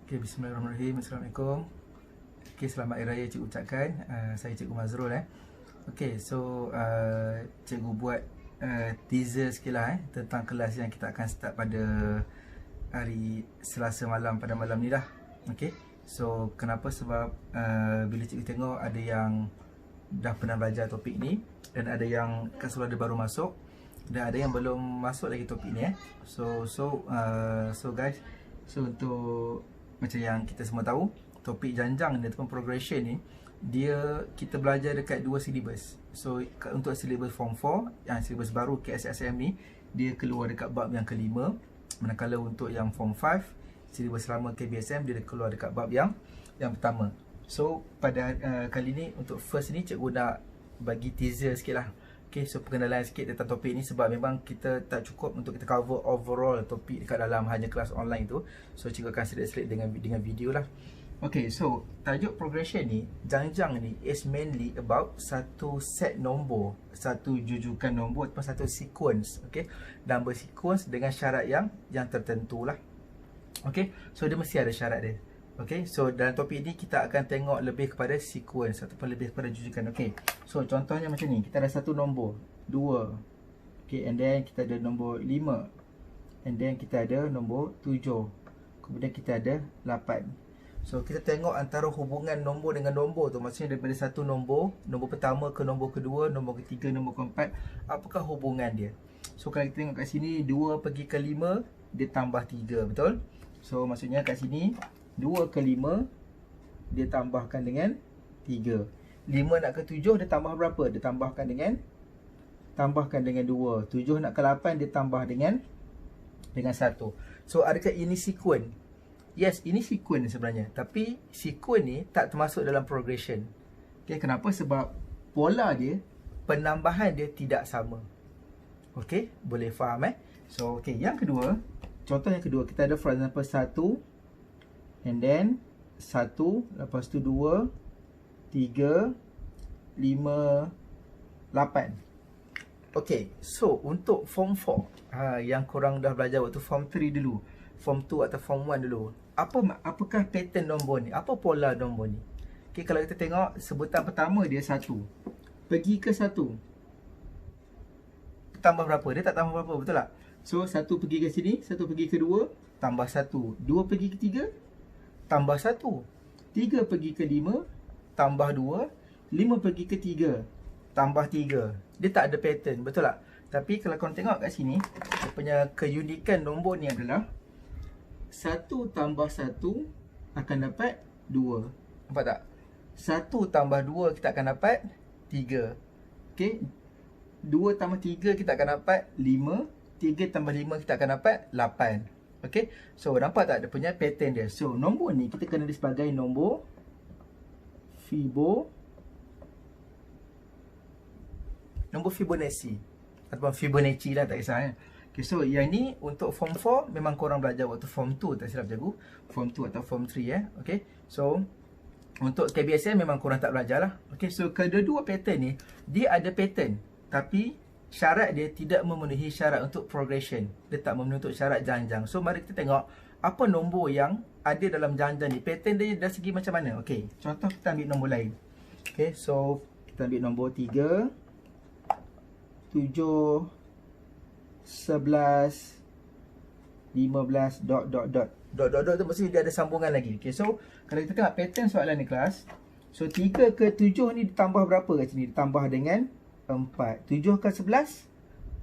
Okay, bismillahirrahmanirrahim. Assalamualaikum. Okay, selamat Hari Raya cikgu ucapkan. Saya Cikgu Mazrul. Okay, so cikgu buat teaser sikit lah tentang kelas yang kita akan start pada hari Selasa malam, pada malam ni lah. Okay, so kenapa? Sebab bila cikgu tengok ada yang dah pernah belajar topik ni, dan ada yang ada baru masuk, dan ada yang belum masuk lagi topik ni. So guys, so untuk macam yang kita semua tahu, topik janjang ni ataupun progression ni, kita belajar dekat dua syllabus. So untuk syllabus form 4, yang syllabus baru KSSM ni, dia keluar dekat bab yang kelima. Manakala untuk yang form 5, syllabus lama KBSM, dia keluar dekat bab yang pertama. So pada kali ni, untuk first ni, cikgu nak bagi teaser sikit lah. Okay, so perkenalan sikit tentang topik ni, sebab memang kita tak cukup untuk kita cover overall topik dekat dalam hanya kelas online tu. So cikgu akan selit-selit dengan video lah. Okay, so tajuk progression ni, janjang ni, is mainly about satu set nombor, satu jujukan nombor ataupun satu sequence. Okay, number sequence dengan syarat yang tertentu lah. Okay, so dia mesti ada syarat dia. Okay, so dalam topik ni kita akan tengok lebih kepada sequence ataupun lebih kepada jujukan. Okay, so contohnya macam ni, kita ada satu nombor 2, okay, and then kita ada nombor 5, and then kita ada nombor 7, kemudian kita ada 8. So kita tengok antara hubungan nombor dengan nombor tu, maksudnya daripada satu nombor pertama ke nombor kedua, nombor ketiga, nombor keempat, apakah hubungan dia. So kalau kita tengok kat sini, 2 pergi ke 5, dia tambah 3, betul? So maksudnya kat sini 2 ke 5, dia tambahkan dengan 3. 5 nak ke 7, dia tambah berapa? Dia tambahkan dengan 2. 7 nak ke 8, dia tambah dengan 1. So adakah ini sequence? Yes, ini sequence sebenarnya. Tapi sequence ni tak termasuk dalam progression. Okay, kenapa? Sebab pola dia, penambahan dia tidak sama. Okay, boleh faham So, okay, yang kedua, contoh yang kedua, kita ada for example 1, and then 1, lepas tu 2, 3, 5, 8. Okay, so untuk form 4, yang korang dah belajar waktu form 3 dulu, form 2 atau form 1 dulu, apakah pattern nombor ni? Apa pola nombor ni? Okay, kalau kita tengok sebutan pertama dia 1. Pergi ke 1, tambah berapa? Dia tak tambah berapa, betul tak? So 1 pergi ke sini, 1 pergi ke 2, tambah 1. 2 pergi ke 3, tambah 1. 3 pergi ke 5, tambah 2. 5 pergi ke 3, tambah 3. Dia tak ada pattern, betul tak? Tapi kalau korang tengok kat sini, dia punya keunikan nombor ni adalah 1 tambah 1 akan dapat 2. Nampak tak? 1 tambah 2 kita akan dapat 3. Okay, 2 tambah 3 kita akan dapat 5. 3 tambah 5 kita akan dapat 8. Okay, so nampak tak dia punya pattern dia. So nombor ni kita kenali sebagai nombor Fibonacci ataupun Fibonacci lah, tak kisah Okay, so yang ni untuk form 4 memang korang belajar waktu form 2, tak silap cikgu, form 2 atau form 3 Okay, so untuk KBSM memang korang tak belajar lah. Okay, so kedua-dua pattern ni, dia ada pattern, tapi syarat dia tidak memenuhi syarat untuk progression. Dia tak memenuhi untuk syarat janjang. So mari kita tengok apa nombor yang ada dalam janjang ni, pattern dia dari segi macam mana. Okay, contoh kita ambil nombor lain. Okay, so kita ambil nombor 3, 7, 11, 15, dot tu maksudnya dia ada sambungan lagi. Okay, so kalau kita tengok pattern soalan ni kelas, so 3 ke 7 ni ditambah berapa kat sini? Ditambah dengan 4. 7 ke 11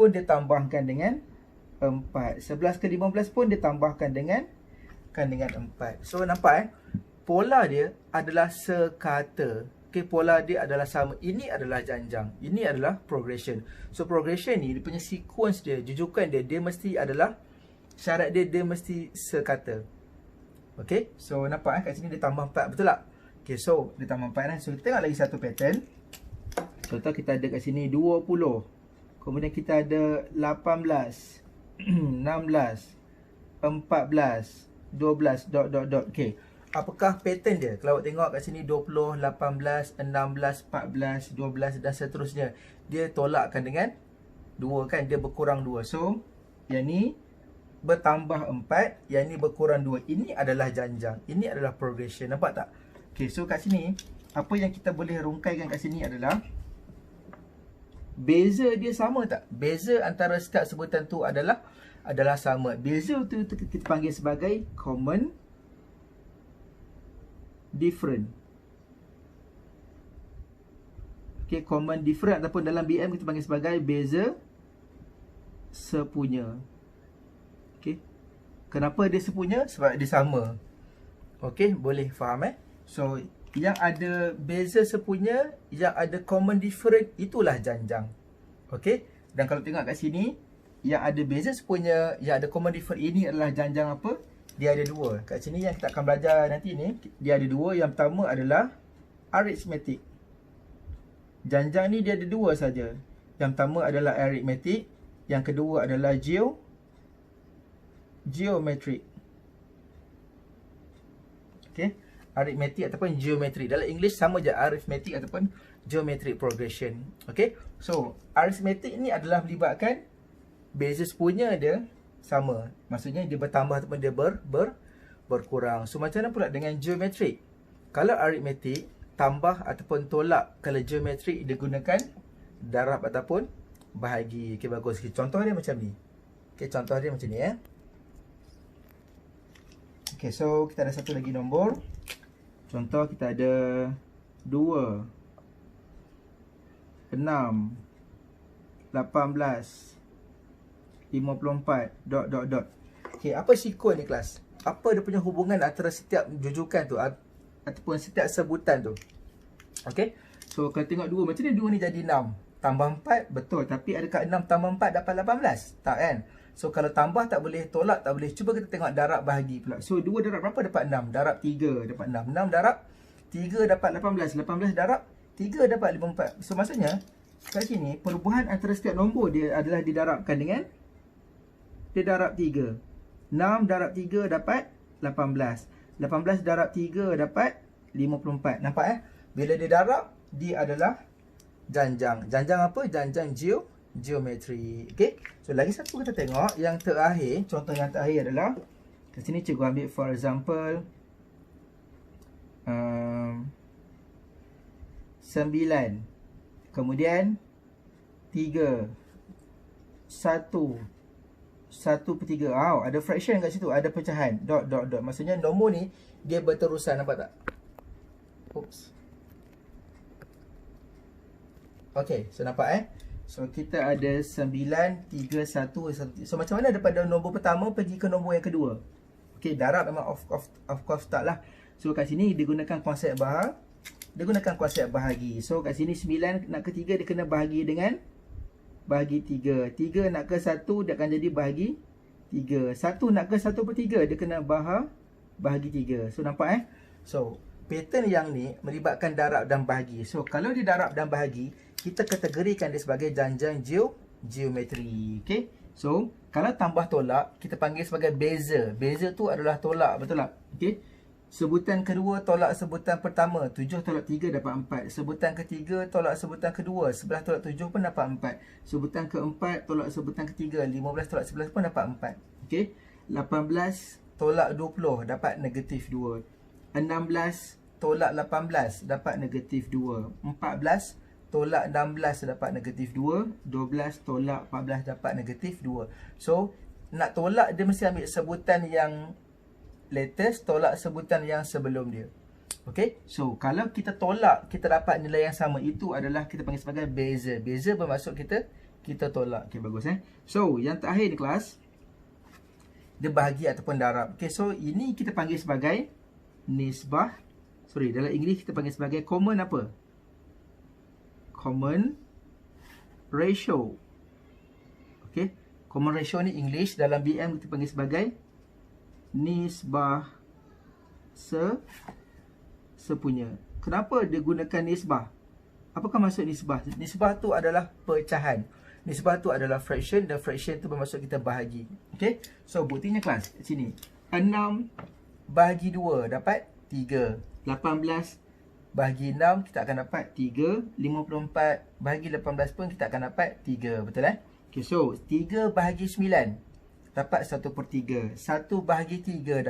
pun ditambahkan dengan 4. 11 ke 15 pun ditambahkan dengan 4. So nampak pola dia adalah sekata. Okay, pola dia adalah sama. Ini adalah janjang, ini adalah progression. So progression ni, dia punya sequence dia, jujukan dia mesti adalah, syarat dia mesti sekata. Okay, so nampak kat sini dia tambah 4, betul tak? Okay, so dia tambah 4 So kita tengok lagi satu pattern. Contoh kita ada kat sini 20, kemudian kita ada 18, 16, 14, 12, Okay, apakah pattern dia? Kalau awak tengok kat sini 20, 18, 16, 14, 12 dan seterusnya, dia tolakkan dengan 2 kan, dia berkurang 2. So yang ni bertambah 4, yang ni berkurang 2. Ini adalah janjang. Ini adalah progression. Nampak tak? Okay, so kat sini, apa yang kita boleh rungkaikan kat sini adalah beza dia sama tak? Beza antara setiap sebutan tu adalah sama. Beza tu kita panggil sebagai common different. Okay, common different ataupun dalam BM kita panggil sebagai beza sepunya. Okay. Kenapa dia sepunya? Sebab dia sama. Okay, boleh faham So, yang ada beza sepunya, yang ada common different, itulah janjang. Okay. Dan kalau tengok kat sini, yang ada beza sepunya, yang ada common different, ini adalah janjang apa? Dia ada dua. Kat sini yang kita akan belajar nanti ni, dia ada dua. Yang pertama adalah arithmetic. Janjang ni dia ada dua saja. Yang pertama adalah arithmetic, yang kedua adalah geometric. Okay, arithmetic ataupun geometric. Dalam English sama je, arithmetic ataupun geometric progression. Okay, so arithmetic ni adalah melibatkan beza sepunya dia sama. Maksudnya dia bertambah ataupun dia berkurang. So macam mana pula dengan geometric? Kalau arithmetic, tambah ataupun tolak. Kalau geometrik digunakan darab ataupun bahagi. Okey, bagus. Okay, contoh dia macam ni. Okey, contoh dia macam ni Okey, so kita ada satu lagi nombor. Contoh kita ada 2 6 18 54 ... Okey, apa sikon ni kelas? Apa dia punya hubungan antara setiap jujukan tu ataupun setiap sebutan tu? Okey. So kalau tengok 2, macam ni 2 ni jadi 6 tambah 4, betul. Tapi adakah 6 tambah 4 dapat 18? Tak kan? So kalau tambah tak boleh, tolak tak boleh. Cuba kita tengok darab bahagi pula. So 2 darab berapa dapat 6? Darab 3 dapat 6. 6 darab 3 dapat 18. 18 darab 3 dapat 54. So maksudnya kat sini perubahan antara setiap nombor dia adalah didarabkan dengan dia darab 3. 6 darab 3 dapat 18. 18 darab 3 dapat 54. Nampak Bila dia darab, dia adalah janjang. Janjang apa? Janjang geometri. Okey. So lagi satu kita tengok yang terakhir. Contoh yang terakhir adalah kat sini cikgu ambil for example 9. Kemudian 3 1 1/3. Ada fraction kat situ, ada pecahan. Dot. Maksudnya nombor ni dia berterusan, nampak tak? Oops. Okey, so nampak So kita ada 9 3 1 1. So macam mana daripada nombor pertama pergi ke nombor yang kedua? Okey, darab memang of course tak lah. So kat sini digunakan konsep bahagi. So kat sini 9 nak ke 3 dia kena bahagi dengan bahagi 3. 3 nak ke 1 dia akan jadi bahagi 3. 1 nak ke 1/3 dia kena bahagi 3. So nampak So pattern yang ni melibatkan darab dan bahagi. So kalau dia darab dan bahagi, kita kategorikan dia sebagai janjang geometri. Okay. So kalau tambah tolak, kita panggil sebagai beza. Beza tu adalah tolak, betul tak? Okay. Sebutan kedua tolak sebutan pertama. 7 tolak 3 dapat 4. Sebutan ketiga tolak sebutan kedua. 11 tolak 7 pun dapat 4. Sebutan keempat tolak sebutan ketiga. 15 tolak 11 pun dapat 4. Okay. 18 tolak 20 dapat negatif 2. 16 tolak 18 dapat negatif 2. 14 tolak 16 dapat negatif 2. 12 tolak 14 dapat negatif 2. So nak tolak dia mesti ambil sebutan yang latest, tolak sebutan yang sebelum dia. Okay. So kalau kita tolak, kita dapat nilai yang sama. Itu adalah kita panggil sebagai beza. Beza bermaksud kita tolak. Okay, bagus So yang terakhir di kelas, dia bahagi ataupun darab. Okay, so ini kita panggil sebagai nisbah. Dalam English kita panggil sebagai common apa? Common ratio. Okay. Common ratio ni English. Dalam BM kita panggil sebagai nisbah sepunya. Kenapa dia gunakan nisbah? Apakah maksud nisbah? Nisbah tu adalah pecahan. Nisbah tu adalah fraction, dan fraction tu bermaksud kita bahagi. Okay. So buktinya kelas kat sini. 6 bahagi 2 dapat 3. 18 bahagi 6 kita akan dapat 3. 54 bahagi 18 pun kita akan dapat 3. Betul Okay, so 3 bahagi 9. dapat 1/3. 1/3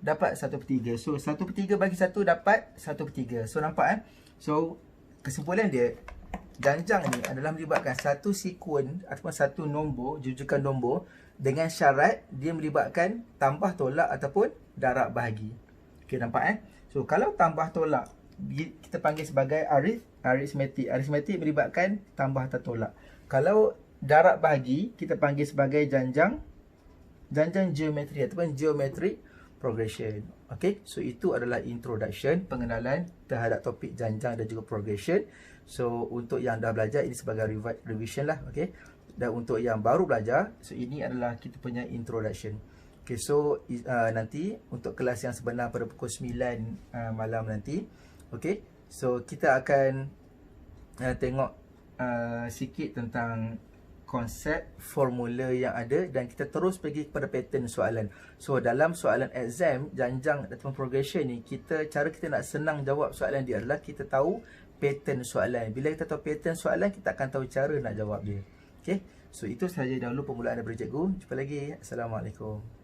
dapat 1/3. So 1/3 bagi 1 dapat 1/3. So nampak So kesimpulan dia, janjang ni adalah melibatkan satu sekuen ataupun satu nombor, jujukan nombor, dengan syarat dia melibatkan tambah tolak ataupun darab bahagi. Okey, nampak So kalau tambah tolak kita panggil sebagai aritmetik. Aritmetik melibatkan tambah atau tolak. Kalau darab bahagi kita panggil sebagai janjang geometri ataupun geometric progression. Okay, so itu adalah introduction, pengenalan terhadap topik janjang dan juga progression. So untuk yang dah belajar, ini sebagai revision lah. Okay, dan untuk yang baru belajar, so ini adalah kita punya introduction. Okay, so nanti untuk kelas yang sebenar pada pukul 9 malam nanti. Okay, so kita akan tengok sikit tentang konsep formula yang ada dan kita terus pergi kepada pattern soalan. So dalam soalan exam janjang ataupun progression ni, cara kita nak senang jawab soalan dia adalah kita tahu pattern soalan. Bila kita tahu pattern soalan, kita akan tahu cara nak jawab dia. Okay, so itu sahaja dahulu permulaan daripada cikgu. Jumpa lagi. Assalamualaikum.